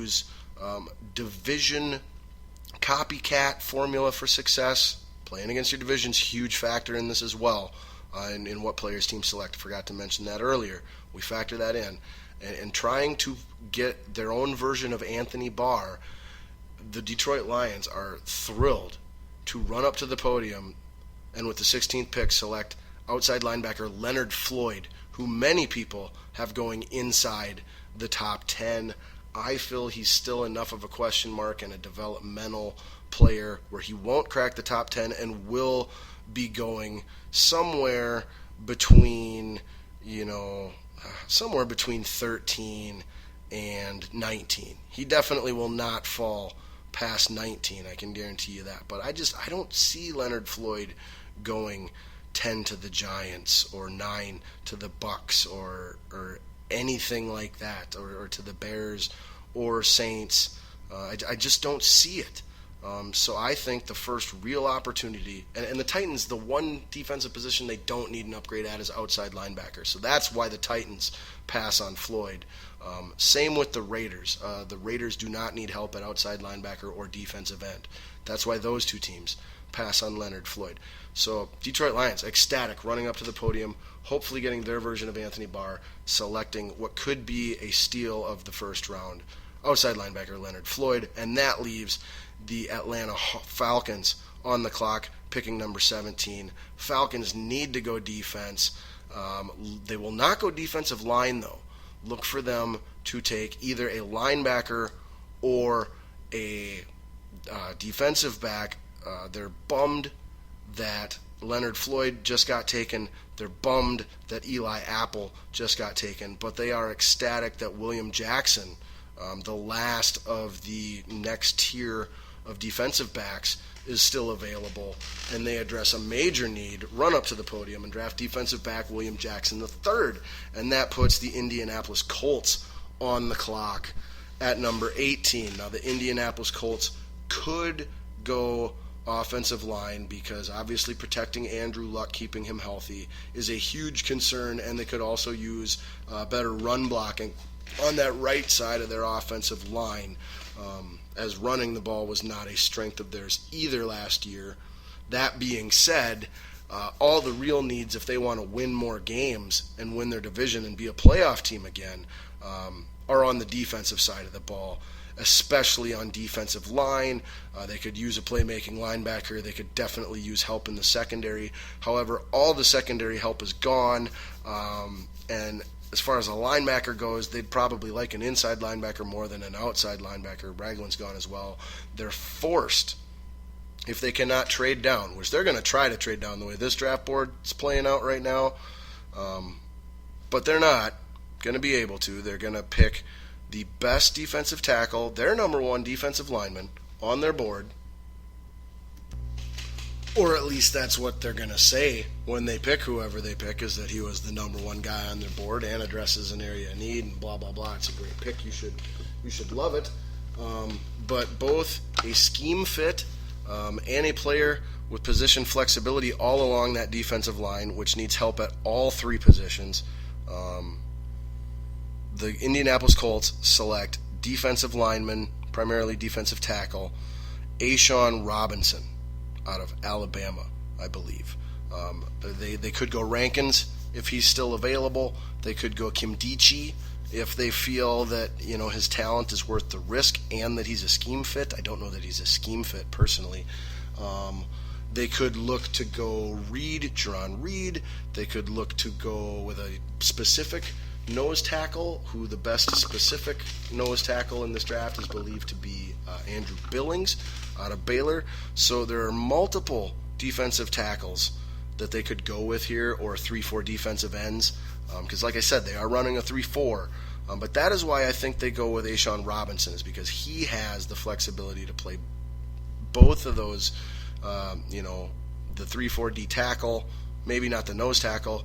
use division copycat formula for success. Playing against your division is a huge factor in this as well, in what players teams select. Forgot to mention that earlier. We factor that in. And trying to get their own version of Anthony Barr, the Detroit Lions are thrilled to run up to the podium and with the 16th pick select outside linebacker Leonard Floyd, who many people have going inside the top 10. I feel he's still enough of a question mark and a developmental player where he won't crack the top 10 and will be going somewhere between, somewhere between 13 and 19. He definitely will not fall past 19, I can guarantee you that. But I don't see Leonard Floyd going 10 to the Giants or 9 to the Bucks or anything like that, or to the Bears or Saints. I just don't see it. So I think the first real opportunity, and the Titans, the one defensive position they don't need an upgrade at is outside linebacker. So that's why the Titans pass on Floyd. Same with the Raiders. The Raiders do not need help at outside linebacker or defensive end. That's why those two teams pass on Leonard Floyd. So Detroit Lions, ecstatic, running up to the podium, hopefully getting their version of Anthony Barr, selecting what could be a steal of the first round, outside linebacker Leonard Floyd, and that leaves the Atlanta Falcons on the clock, picking number 17. Falcons need to go defense. They will not go defensive line, though. Look for them to take either a linebacker or a defensive back. They're bummed that Leonard Floyd just got taken. They're bummed that Eli Apple just got taken. But they are ecstatic that William Jackson, the last of the next tier of defensive backs, is still available, and they address a major need, run up to the podium, and draft defensive back William Jackson III, and that puts the Indianapolis Colts on the clock at number 18. Now, the Indianapolis Colts could go offensive line because obviously protecting Andrew Luck, keeping him healthy, is a huge concern, and they could also use better run blocking on that right side of their offensive line, as running the ball was not a strength of theirs either last year. That being said, all the real needs, if they want to win more games and win their division and be a playoff team again, are on the defensive side of the ball, especially on defensive line. They could use a playmaking linebacker. They could definitely use help in the secondary. However, all the secondary help is gone, and as far as a linebacker goes, they'd probably like an inside linebacker more than an outside linebacker. Ragland's gone as well. They're forced, if they cannot trade down, which they're going to try to trade down the way this draft board is playing out right now, but they're not going to be able to. They're going to pick the best defensive tackle, their number one defensive lineman, on their board, or at least that's what they're going to say when they pick whoever they pick, is that he was the number one guy on their board and addresses an area of need and blah, blah, blah. It's a great pick. You should love it. But both a scheme fit and a player with position flexibility all along that defensive line, which needs help at all three positions. The Indianapolis Colts select defensive lineman, primarily defensive tackle, A'Shawn Robinson, out of Alabama, I believe. They could go Rankins if he's still available. They could go Kimdichie if they feel that his talent is worth the risk and that he's a scheme fit. I don't know that he's a scheme fit personally. They could look to go Jerron Reed. They could look to go with a specific nose tackle, who the best specific nose tackle in this draft is believed to be Andrew Billings out of Baylor. So there are multiple defensive tackles that they could go with here, or 3-4 defensive ends, because like I said, they are running a 3-4. But that is why I think they go with A'Shawn Robinson, is because he has the flexibility to play both of those, the 3-4 D tackle, maybe not the nose tackle,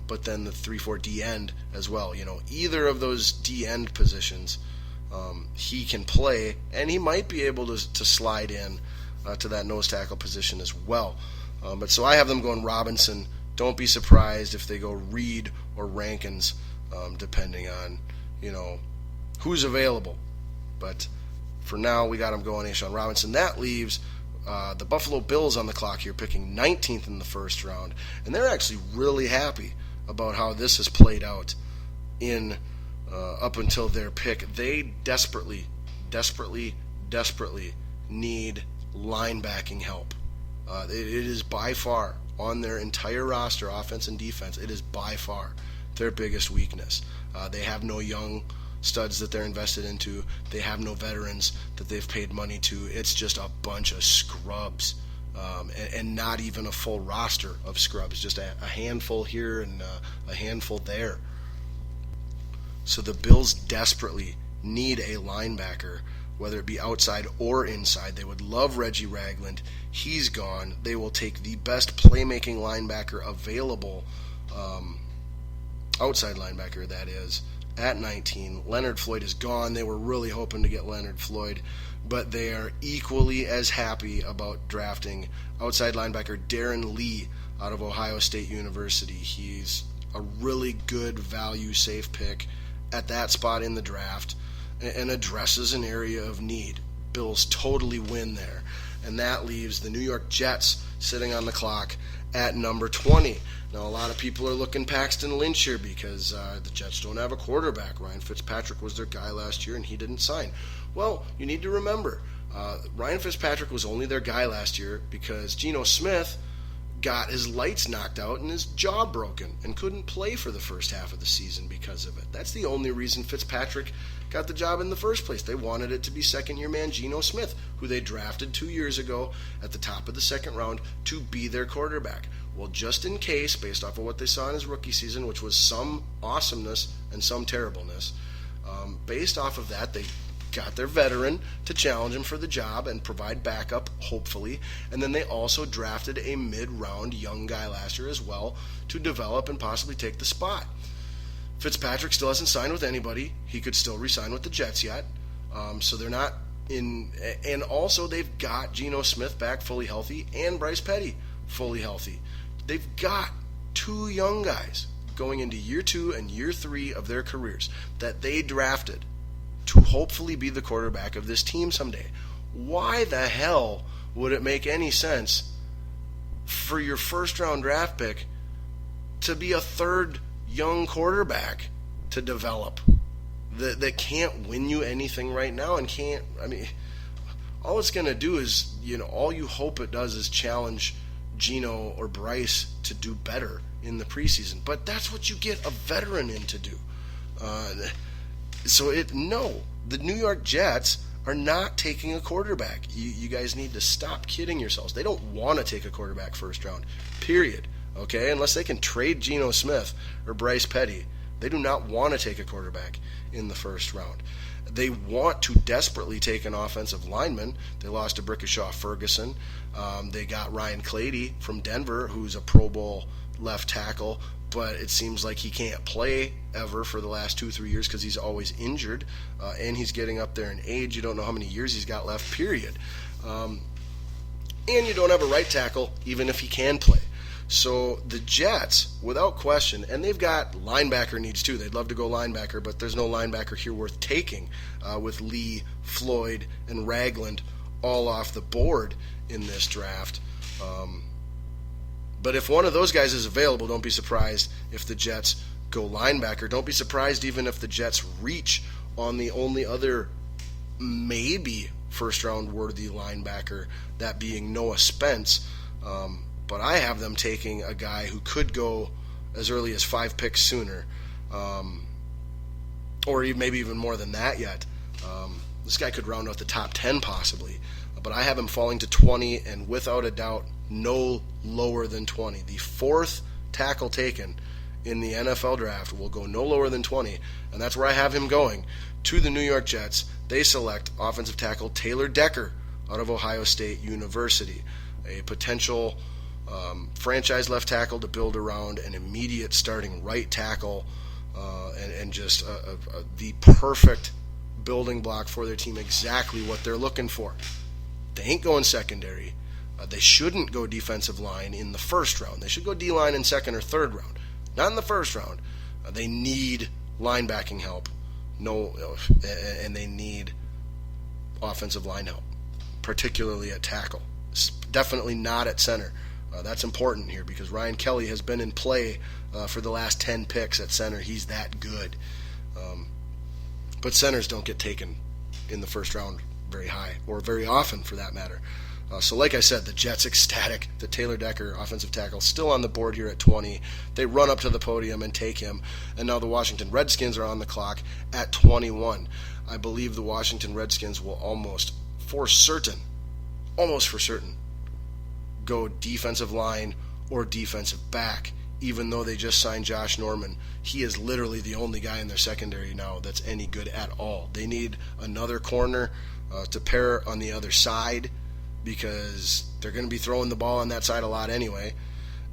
but then the 3-4 D end as well. Either of those D end positions he can play, and he might be able to slide in to that nose tackle position as well. But so I have them going Robinson. Don't be surprised if they go Reed or Rankins, depending on who's available. But for now, we got him going, A'Shawn Robinson. That leaves the Buffalo Bills on the clock here, picking 19th in the first round. And they're actually really happy about how this has played out in up until their pick. They desperately need linebacking help. It is by far, on their entire roster, offense and defense, it is by far their biggest weakness. They have no young studs that they're invested into. They have no veterans that they've paid money to. It's just a bunch of scrubs, and not even a full roster of scrubs, just a handful here and a handful there. So the Bills desperately need a linebacker, whether it be outside or inside. They would love Reggie Ragland. He's gone. They will take the best playmaking linebacker available, outside linebacker, that is, at 19. Leonard Floyd is gone. They were really hoping to get Leonard Floyd, but they are equally as happy about drafting outside linebacker Darren Lee out of Ohio State University. He's a really good value, safe pick at that spot in the draft and addresses an area of need. Bills totally win there. And that leaves the New York Jets sitting on the clock at number 20. Now, a lot of people are looking Paxton Lynch here because the Jets don't have a quarterback. Ryan Fitzpatrick was their guy last year, and he didn't sign. Well, you need to remember, Ryan Fitzpatrick was only their guy last year because Geno Smith got his lights knocked out and his jaw broken and couldn't play for the first half of the season because of it. That's the only reason Fitzpatrick got the job in the first place. They wanted it to be second-year man Geno Smith, who they drafted 2 years ago at the top of the second round to be their quarterback. Well, just in case, based off of what they saw in his rookie season, which was some awesomeness and some terribleness, based off of that, they got their veteran to challenge him for the job and provide backup, hopefully. And then they also drafted a mid-round young guy last year as well to develop and possibly take the spot. Fitzpatrick still hasn't signed with anybody. He could still re-sign with the Jets yet. So they're not in. And also they've got Geno Smith back fully healthy and Bryce Petty fully healthy. They've got two young guys going into year 2 and year 3 of their careers that they drafted to hopefully be the quarterback of this team someday. Why the hell would it make any sense for your first-round draft pick to be a third young quarterback to develop that can't win you anything right now and can't, I mean, all it's going to do is, all you hope it does is challenge Geno or Bryce to do better in the preseason. But that's what you get a veteran in to do. The New York Jets are not taking a quarterback. You guys need to stop kidding yourselves. They don't want to take a quarterback first round, period. Okay, unless they can trade Geno Smith or Bryce Petty. They do not want to take a quarterback in the first round. They want to desperately take an offensive lineman. They lost to Brickashaw Ferguson. They got Ryan Clady from Denver, who's a Pro Bowl left tackle, but it seems like he can't play ever for the last 2-3 years because he's always injured, and he's getting up there in age. You don't know how many years he's got left, period. And you don't have a right tackle, even if he can play. So the Jets, without question, and they've got linebacker needs too. They'd love to go linebacker, but there's no linebacker here worth taking with Lee, Floyd, and Ragland all off the board in this draft. But if one of those guys is available, don't be surprised if the Jets go linebacker. Don't be surprised even if the Jets reach on the only other maybe first-round worthy linebacker, that being Noah Spence. But I have them taking a guy who could go as early as 5 picks sooner, or maybe even more than that yet. This guy could round out the top 10 possibly, but I have him falling to 20, and without a doubt, no lower than 20. The 4th tackle taken in the NFL draft will go no lower than 20, and that's where I have him going, to the New York Jets. They select offensive tackle Taylor Decker out of Ohio State University, a potential franchise left tackle to build around an immediate starting right tackle, and just the perfect building block for their team, exactly what they're looking for. They ain't going secondary. They shouldn't go defensive line in the first round. They should go D-line in second or third round, not in the first round. They need linebacking help, and they need offensive line help, particularly at tackle. Definitely not at center. That's important here because Ryan Kelly has been in play for the last 10 picks at center. He's that good. But centers don't get taken in the first round very high, or very often for that matter. So like I said, the Jets ecstatic that Taylor Decker, offensive tackle, still on the board here at 20. They run up to the podium and take him, and now the Washington Redskins are on the clock at 21. I believe the Washington Redskins will almost for certain, go defensive line or defensive back, even though they just signed Josh Norman. He is literally the only guy in their secondary now that's any good at all. They need another corner to pair on the other side because they're going to be throwing the ball on that side a lot anyway,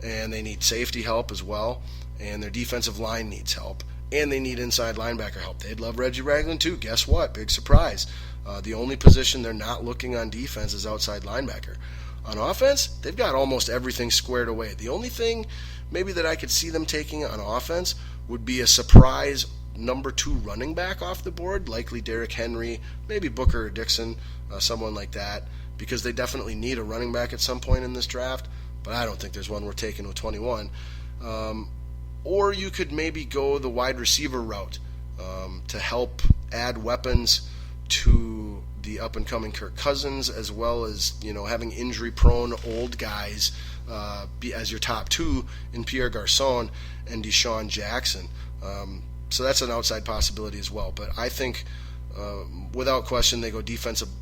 and they need safety help as well, and their defensive line needs help, and they need inside linebacker help. They'd love Reggie Ragland too. Guess what? Big surprise. The only position they're not looking on defense is outside linebacker. On offense, they've got almost everything squared away. The only thing maybe that I could see them taking on offense would be a surprise number 2 running back off the board, likely Derrick Henry, maybe Booker or Dixon, someone like that, because they definitely need a running back at some point in this draft, but I don't think there's one we're taking with 21. Or you could maybe go the wide receiver route to help add weapons to the up-and-coming Kirk Cousins, as well as having injury-prone old guys be as your top 2 in Pierre Garçon and Deshaun Jackson. So that's an outside possibility as well. But I think, without question, they go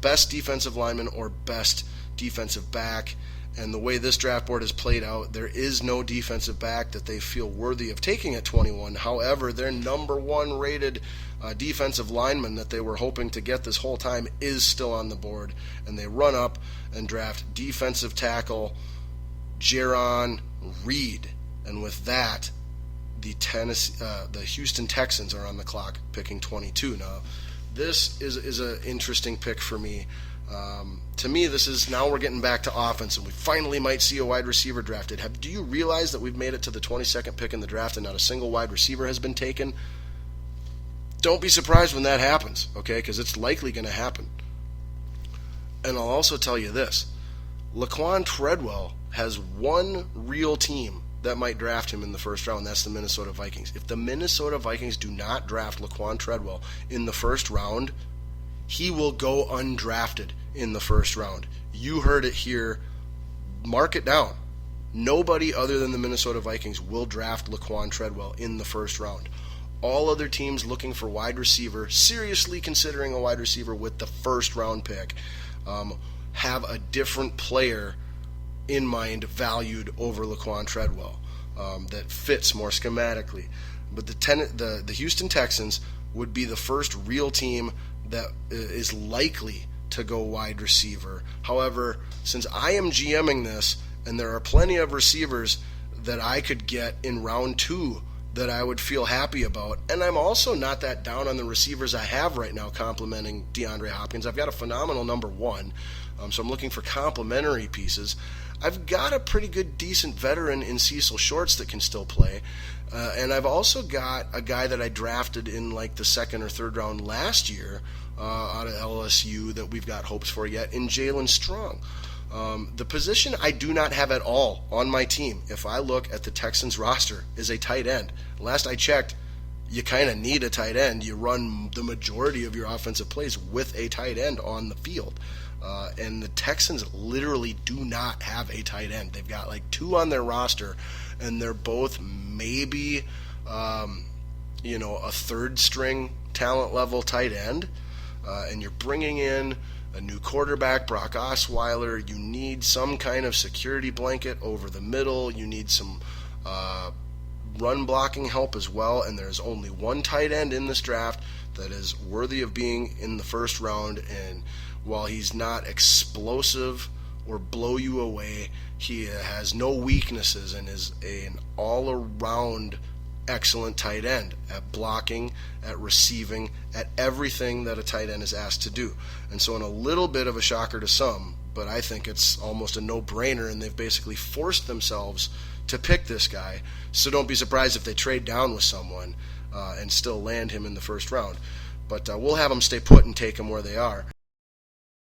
best defensive lineman or best defensive back. And the way this draft board is played out, there is no defensive back that they feel worthy of taking at 21. However, their number 1 rated defensive lineman that they were hoping to get this whole time is still on the board. And they run up and draft defensive tackle Jaron Reed. And with that, the Houston Texans are on the clock, picking 22. Now, this is an interesting pick for me. To me, this is now we're getting back to offense, and we finally might see a wide receiver drafted. Do you realize that we've made it to the 22nd pick in the draft and not a single wide receiver has been taken? Don't be surprised when that happens, okay? Because it's likely going to happen. And I'll also tell you this. Laquan Treadwell has one real team that might draft him in the first round. That's the Minnesota Vikings. If the Minnesota Vikings do not draft Laquan Treadwell in the first round, he will go undrafted in the first round. You heard it here. Mark it down. Nobody other than the Minnesota Vikings will draft Laquan Treadwell in the first round. All other teams looking for wide receiver, seriously considering a wide receiver with the first round pick, have a different player in mind valued over Laquan Treadwell that fits more schematically. But the Houston Texans would be the first real team that is likely to go wide receiver. However, since I am GMing this, and there are plenty of receivers that I could get in round 2 that I would feel happy about, and I'm also not that down on the receivers I have right now complimenting DeAndre Hopkins. I've got a phenomenal number 1, so I'm looking for complementary pieces. I've got a pretty good, decent veteran in Cecil Shorts that can still play, and I've also got a guy that I drafted in like the 2nd or 3rd round last year out of LSU that we've got hopes for yet in Jalen Strong. The position I do not have at all on my team, if I look at the Texans roster, is a tight end. Last I checked, you kind of need a tight end. You run the majority of your offensive plays with a tight end on the field. And the Texans literally do not have a tight end. They've got like 2 on their roster, and they're both maybe, a 3rd string talent level tight end. And you're bringing in a new quarterback, Brock Osweiler. You need some kind of security blanket over the middle. You need some run blocking help as well. And there's only one tight end in this draft that is worthy of being in the first round. And while he's not explosive or blow you away, he has no weaknesses and is an all-around excellent tight end at blocking, at receiving, at everything that a tight end is asked to do. And so in a little bit of a shocker to some, but I think it's almost a no-brainer, and they've basically forced themselves to pick this guy. So don't be surprised if they trade down with someone and still land him in the first round. But we'll have them stay put and take him where they are.